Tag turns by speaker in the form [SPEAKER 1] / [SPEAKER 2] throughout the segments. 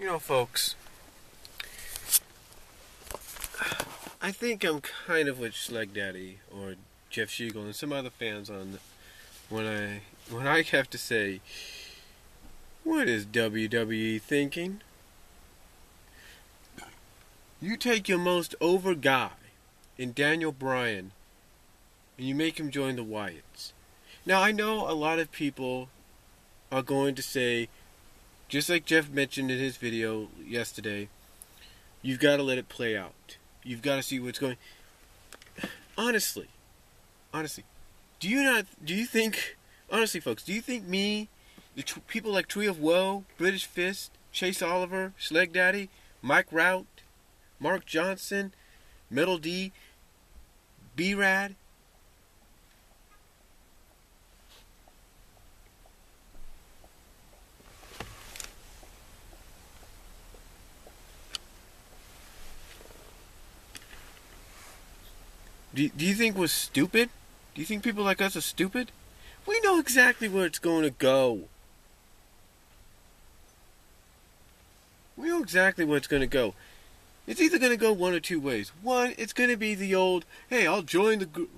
[SPEAKER 1] Folks, I think I'm kind of with Schleg Daddy or Jeff Shiegel and some other fans on when I have to say, what is WWE thinking? You take your most over guy in Daniel Bryan and you make him join the Wyatts. Now I know a lot of people are going to say, just like Jeff mentioned in his video yesterday, you've got to let it play out. You've got to see what's going. Honestly, do you think, honestly, folks, do you think me, people like Tree of Woe, British Fist, Chase Oliver, Schleg Daddy, Mike Rout, Mark Johnson, Metal D, B-Rad, do you think we're stupid? Do you think people like us are stupid? We know exactly where it's going to go. We know exactly where it's going to go. It's either going to go one or two ways. One, it's going to be the old, hey, I'll join the group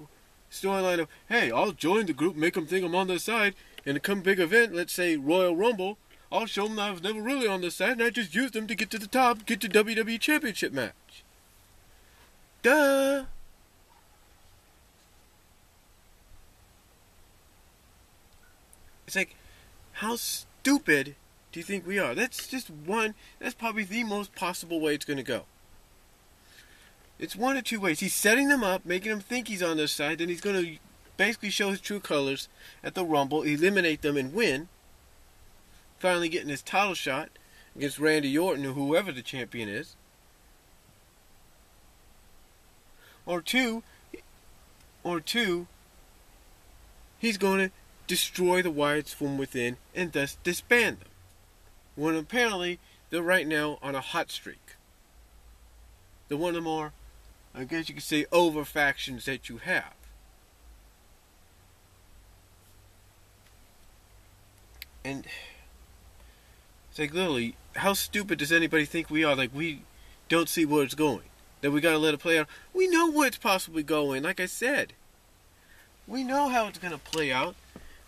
[SPEAKER 1] storyline of, hey, I'll join the group, make them think I'm on their side, and to come big event, let's say Royal Rumble, I'll show them I was never really on their side, and I just used them to get to the top, get to WWE Championship match. Duh! It's like, how stupid do you think we are? That's probably the most possible way it's going to go. It's one or two ways. He's setting them up, making them think he's on their side, then he's going to basically show his true colors at the Rumble, eliminate them and win, finally getting his title shot against Randy Orton or whoever the champion is. Or two, he's going to destroy the Wyatts from within and thus disband them, when apparently they're right now on a hot streak. They're one of the more, I guess you could say, over factions that you have. And it's like, literally, how stupid does anybody think we are? Like, we don't see where it's going, that we gotta let it play out. We know where it's possibly going. Like I said, we know how it's gonna play out.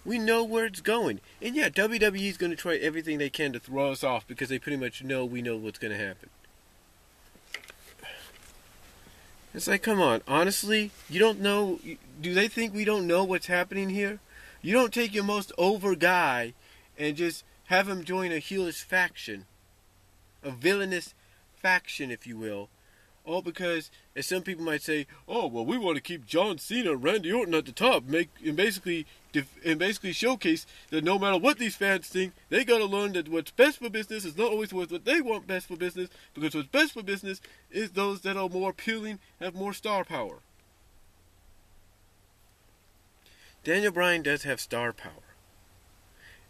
[SPEAKER 1] We know where it's going. And yeah, WWE is going to try everything they can to throw us off because they pretty much know we know what's going to happen. It's like, come on. Honestly, you don't know. Do they think we don't know what's happening here? You don't take your most over guy and just have him join a heelish faction. A villainous faction, if you will. All because, as some people might say, oh, well, we want to keep John Cena and Randy Orton at the top, and basically showcase that no matter what these fans think, they got to learn that what's best for business is not always what they want best for business, because what's best for business is those that are more appealing, have more star power. Daniel Bryan does have star power.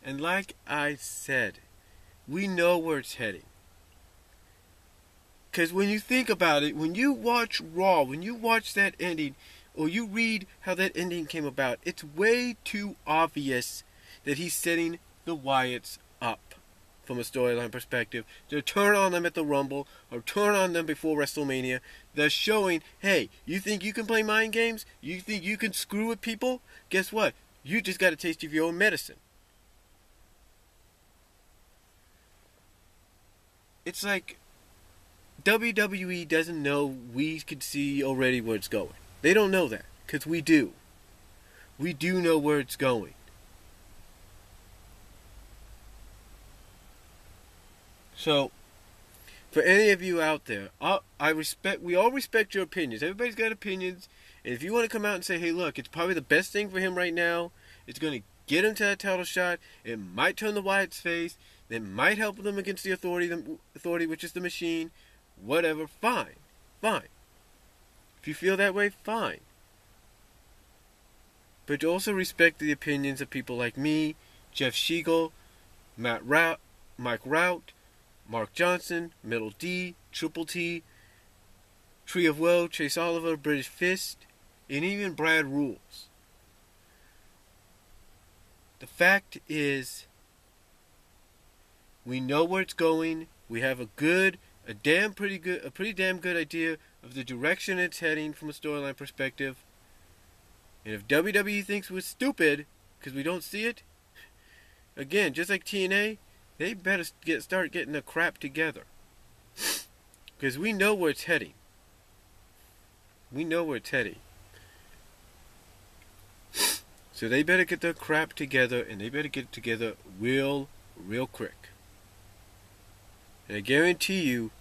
[SPEAKER 1] And like I said, we know where it's heading. Because when you think about it, when you watch Raw, when you watch that ending, or you read how that ending came about, it's way too obvious that he's setting the Wyatts up from a storyline perspective to turn on them at the Rumble or turn on them before WrestleMania. They're showing, hey, you think you can play mind games? You think you can screw with people? Guess what? You just got a taste of your own medicine. It's like WWE doesn't know we could see already where it's going. They don't know that, because we do. We do know where it's going. So, for any of you out there, we all respect your opinions. Everybody's got opinions, and if you want to come out and say, hey, look, it's probably the best thing for him right now, it's going to get him to that title shot, it might turn the Wyatt's face, it might help them against the authority, which is the Machine, whatever, fine. If you feel that way, fine. But also respect the opinions of people like me, Jeff Shiegel, Mike Rout, Mark Johnson, Metal D, Triple T, Tree of Woe, Chase Oliver, British Fist, and even Brad Rules. The fact is, we know where it's going, We have a pretty damn good idea of the direction it's heading from a storyline perspective. And if WWE thinks we're stupid because we don't see it, again, just like TNA, they better start getting their crap together. Because we know where it's heading. We know where it's heading. So they better get their crap together, and they better get it together real quick. And I guarantee you,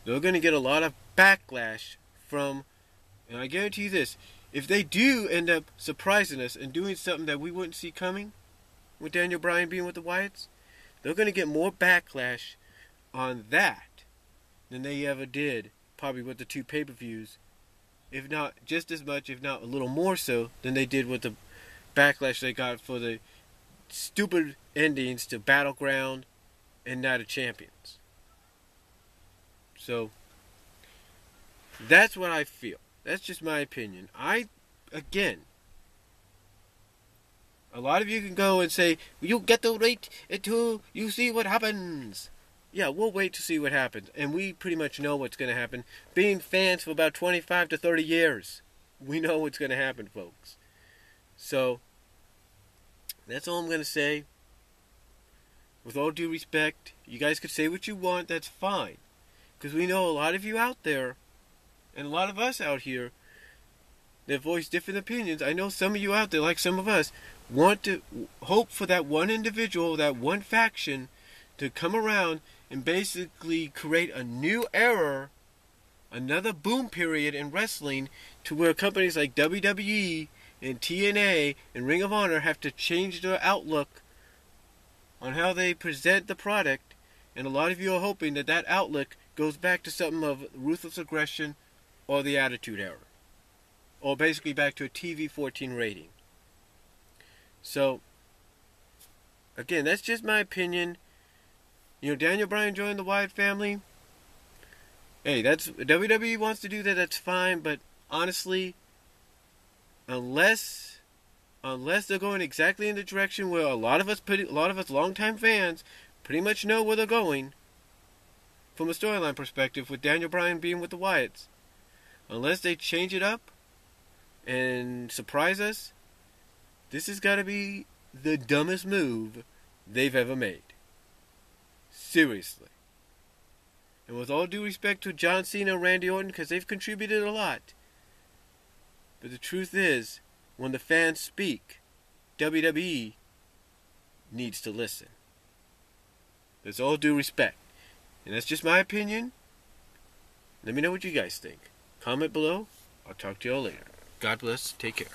[SPEAKER 1] they're going to get a lot of backlash from, and I guarantee you this, if they do end up surprising us and doing something that we wouldn't see coming, with Daniel Bryan being with the Wyatts, they're going to get more backlash on that than they ever did, probably with the 2 pay-per-views, if not just as much, if not a little more so, than they did with the backlash they got for the stupid endings to Battleground and Night of Champions. So, that's what I feel. That's just my opinion. Again, a lot of you can go and say, you get to wait until you see what happens. Yeah, we'll wait to see what happens. And we pretty much know what's going to happen. Being fans for about 25 to 30 years, we know what's going to happen, folks. So, that's all I'm going to say. With all due respect, you guys could say what you want, that's fine. Because we know a lot of you out there, and a lot of us out here, that voice different opinions. I know some of you out there, like some of us, want to hope for that one individual, that one faction, to come around and basically create a new era, another boom period in wrestling, to where companies like WWE and TNA and Ring of Honor have to change their outlook on how they present the product. And a lot of you are hoping that that outlook goes back to something of ruthless aggression or the Attitude Era, or basically back to a TV-14 rating. So, again, that's just my opinion. You know, Daniel Bryan joined the Wyatt family. Hey, that's WWE wants to do that. That's fine. But honestly, unless they're going exactly in the direction where a lot of us longtime fans pretty much know where they're going, from a storyline perspective, with Daniel Bryan being with the Wyatts, unless they change it up and surprise us, this has got to be the dumbest move they've ever made. Seriously. And with all due respect to John Cena and Randy Orton, because they've contributed a lot, but the truth is, when the fans speak, WWE needs to listen. With all due respect. And that's just my opinion. Let me know what you guys think. Comment below. I'll talk to y'all later. God bless. Take care.